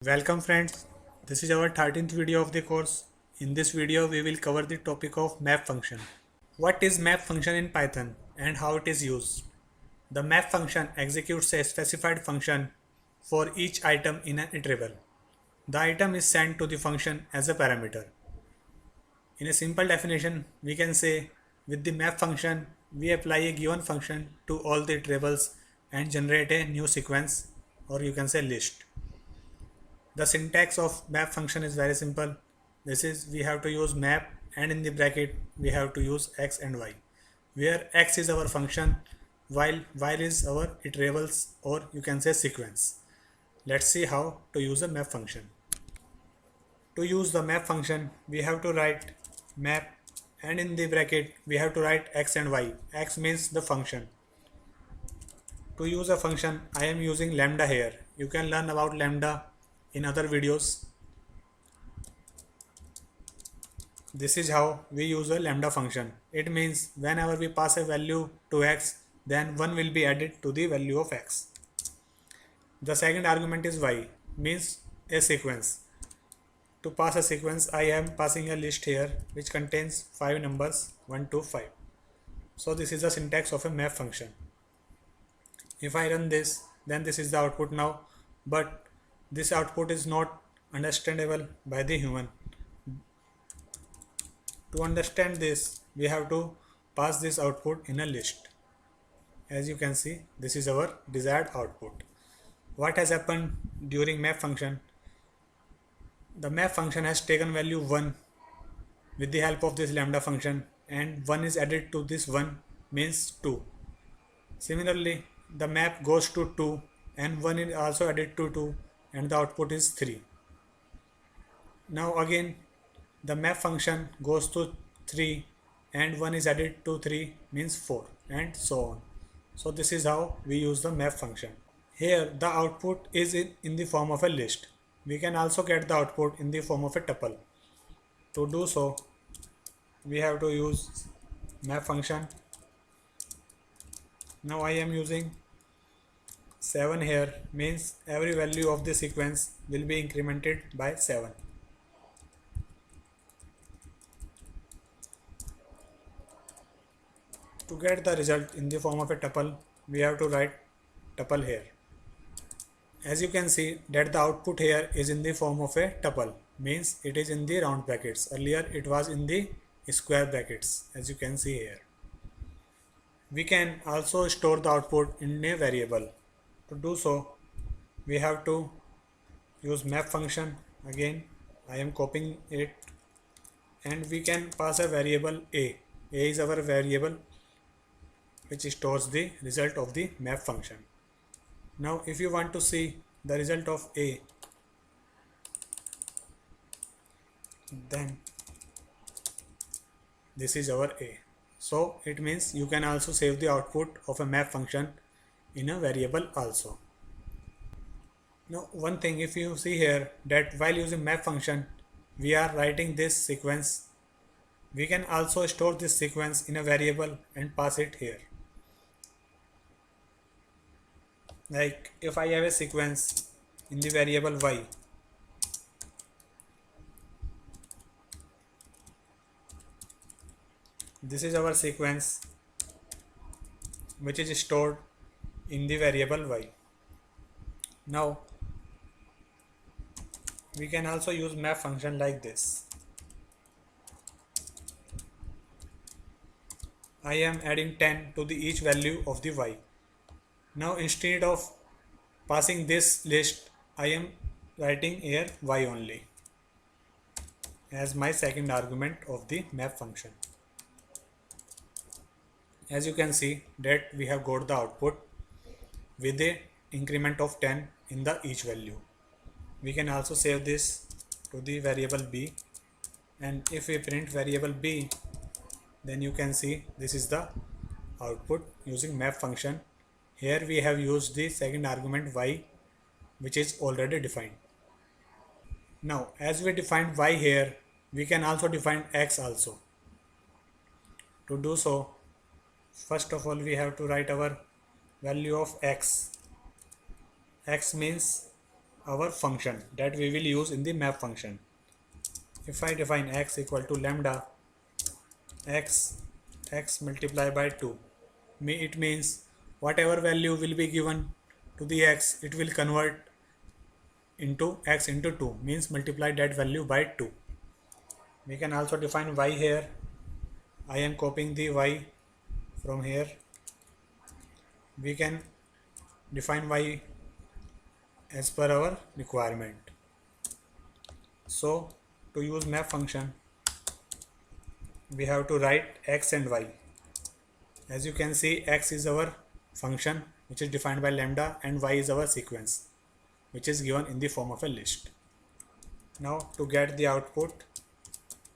Welcome friends, this is our 13th video of the course. In this video we will cover the topic of map function. What is map function in Python and how it is used? The map function executes a specified function for each item in an iterable. The item is sent to the function as a parameter. In a simple definition, we can say with the map function we apply a given function to all the iterables and generate a new sequence, or you can say list. The syntax of map function is very simple. This is we have to use map and in the bracket we have to use x and y, where x is our function while y is our iterables, or you can say sequence. Let's see how to use a map function. To use the map function we have to write map and in the bracket we have to write x and y. X means the function. To use a function I am using lambda here. You can learn about lambda in other videos. This is how we use a lambda function. It means whenever we pass a value to x, then 1 will be added to the value of x. The second argument is y, means a sequence. To pass a sequence, I am passing a list here which contains 5 numbers 1 to 5. So this is the syntax of a map function. If I run this, then this is the output now, but this output is not understandable by the human. To understand this, we have to pass this output in a list. As you can see, this is our desired output. What has happened during map function? The map function has taken value 1 with the help of this lambda function, and 1 is added to this 1 means 2. Similarly, the map goes to 2 and 1 is also added to 2 and the output is 3. Now again the map function goes to 3 and 1 is added to 3 means 4, and so on. So this is how we use the map function. Here the output is in the form of a list. We can also get the output in the form of a tuple. To do so, we have to use map function. Now I am using 7 here, means every value of the sequence will be incremented by 7. To get the result in the form of a tuple, we have to write tuple here. As you can see that the output here is in the form of a tuple, means it is in the round brackets. Earlier it was in the square brackets, as you can see here. We can also store the output in a variable. To do so, we have to use map function. Again I am copying it, and we can pass a variable a. A is our variable which stores the result of the map function. Now if you want to see the result of a, then this is our a. So it means you can also save the output of a map function in a variable also. Now one thing, if you see here that while using map function we are writing this sequence, we can also store this sequence in a variable and pass it here. Like if I have a sequence in the variable y, this is our sequence which is stored in the variable y. Now we can also use map function like this. I am adding 10 to the each value of the y. Now instead of passing this list, I am writing here y only as my second argument of the map function. As you can see that we have got the output with a increment of 10 in the each value. We can also save this to the variable b, and if we print variable b, then you can see this is the output using map function. Here we have used the second argument y, which is already defined. Now as we defined y here, we can also define x also. To do so, first of all we have to write our value of x. X means our function that we will use in the map function. If I define x equal to lambda x multiplied by 2, it means whatever value will be given to the x, it will convert into x into 2, means multiply that value by 2. We can also define y here. I am copying the y from here. We can define y as per our requirement. So to use map function, we have to write x and y. As you can see, x is our function which is defined by lambda, and y is our sequence which is given in the form of a list. Now to get the output,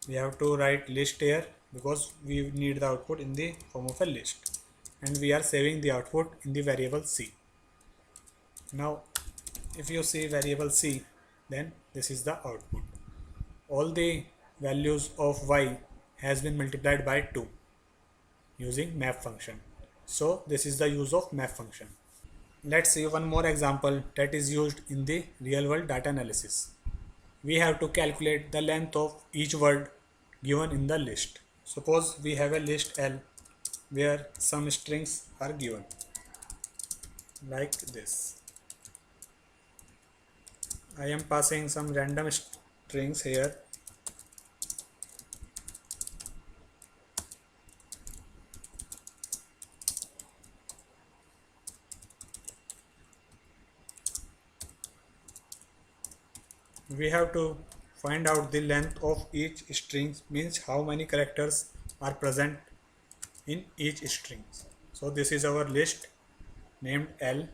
we have to write list here because we need the output in the form of a list, and we are saving the output in the variable c. Now if you see variable c, then this is the output. All the values of y has been multiplied by 2 using map function. So this is the use of map function. Let's see one more example that is used in the real world data analysis. We have to calculate the length of each word given in the list. Suppose we have a list L where some strings are given like this. I am passing some random strings here. We have to find out the length of each string, means how many characters are present in each string. So this is our list named L.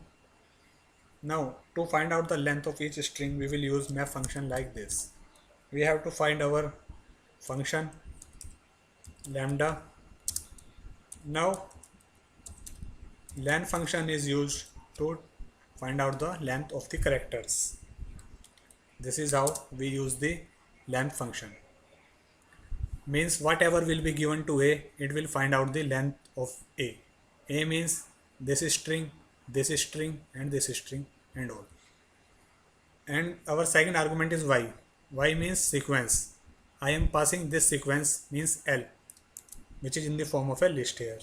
Now to find out the length of each string, we will use map function like this. We have to find our function lambda. Now len function is used to find out the length of the characters. This is how we use the length function. Means whatever will be given to a, it will find out the length of a. A means this string, and this string, and all. And our second argument is y. Y means sequence. I am passing this sequence, means L, which is in the form of a list here.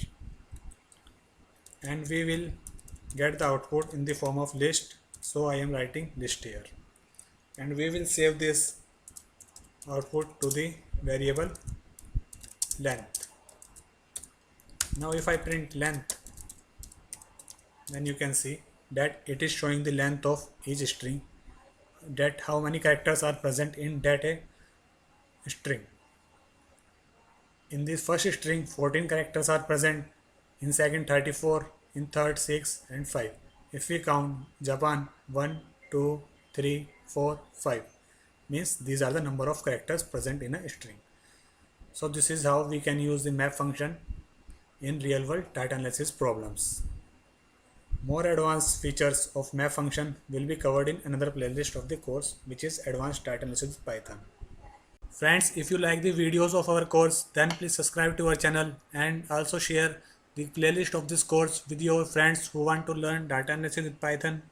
And we will get the output in the form of list. So I am writing list here. And we will save this output to the variable length. Now if I print length, then you can see that it is showing the length of each string, that how many characters are present in that a string. In this first string 14 characters are present, in second 34, in third 6 and 5. If we count Japan 1, 2, 3, 4, 5, means these are the number of characters present in a string. So this is how we can use the map function in real world data analysis problems. More advanced features of map function will be covered in another playlist of the course, which is Advanced Data Analysis with Python. Friends, if you like the videos of our course, then please subscribe to our channel and also share the playlist of this course with your friends who want to learn data analysis with Python.